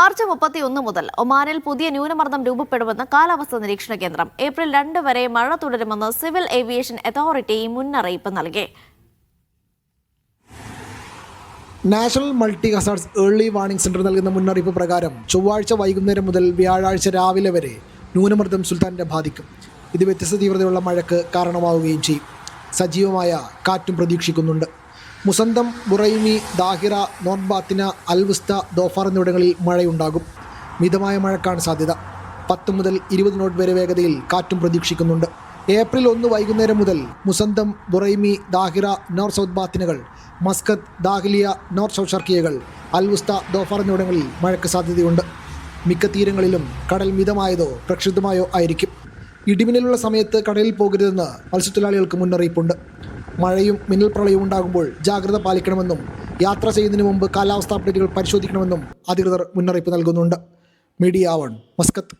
March 31 മുതൽ ഒമാനിൽ പുതിയ ന്യൂനമർദ്ദം രൂപപ്പെടുമെന്ന് കാലാവസ്ഥാ നിരീക്ഷണ കേന്ദ്രം. ഏപ്രിൽ 2 വരെ മഴ തുടരുമെന്ന് സിവിൽ ഏവിയേഷൻ അതോറിറ്റി മുന്നറിയിപ്പ് നൽകി. National multi hazards early warning centre നൽകുന്ന മുന്നറിയിപ്പ് പ്രകാരം ചൊവ്വാഴ്ച വൈകുന്നേരം മുതൽ വ്യാഴാഴ്ച രാവിലെ വരെ ന്യൂനമർദ്ദം സുൽത്താനെ ബാധിക്കും. ഇത് വ്യത്യസ്ത തീവ്രതയുള്ള മഴയ്ക്ക് കാരണമാവുകയും ചെയ്യും. സജീവമായ കാറ്റും പ്രതീക്ഷിക്കുന്നുണ്ട്. മുസന്തം, Buraimi, Dhahira, north Batinah, Al Wusta, Dhofar എന്നിവിടങ്ങളിൽ മഴയുണ്ടാകും. മിതമായ മഴക്കാണ് സാധ്യത. 10 മുതൽ 20 നോട്ട് വരെ വേഗതയിൽ കാറ്റും പ്രതീക്ഷിക്കുന്നുണ്ട്. ഏപ്രിൽ 1 വൈകുന്നേരം മുതൽ Musandam, Buraimi, Dhahira, North South ബാത്തിനകൾ, മസ്കത്ത്, ദാഖിലിയ, നോർത്ത് സൗത്ത് ഷർക്കിയകൾ, അൽവുസ്ത, ദോഫാർ എന്നിവിടങ്ങളിൽ മഴയ്ക്ക് സാധ്യതയുണ്ട്. മിക്ക തീരങ്ങളിലും കടൽ മിതമായതോ പ്രക്ഷുബ്ധമായോ ആയിരിക്കും. ഇടിമിന്നലുള്ള സമയത്ത് കടലിൽ പോകരുതെന്ന് മത്സ്യത്തൊഴിലാളികൾക്ക് മുന്നറിയിപ്പുണ്ട്. മഴയും മിന്നൽ പ്രളയവും ഉണ്ടാകുമ്പോൾ ജാഗ്രത പാലിക്കണമെന്നും യാത്ര ചെയ്യുന്നതിന് മുമ്പ് കാലാവസ്ഥാ അപ്ഡേറ്റുകൾ പരിശോധിക്കണമെന്നും അധികൃതർ മുന്നറിയിപ്പ് നൽകുന്നുണ്ട്. Media 1, Muscat.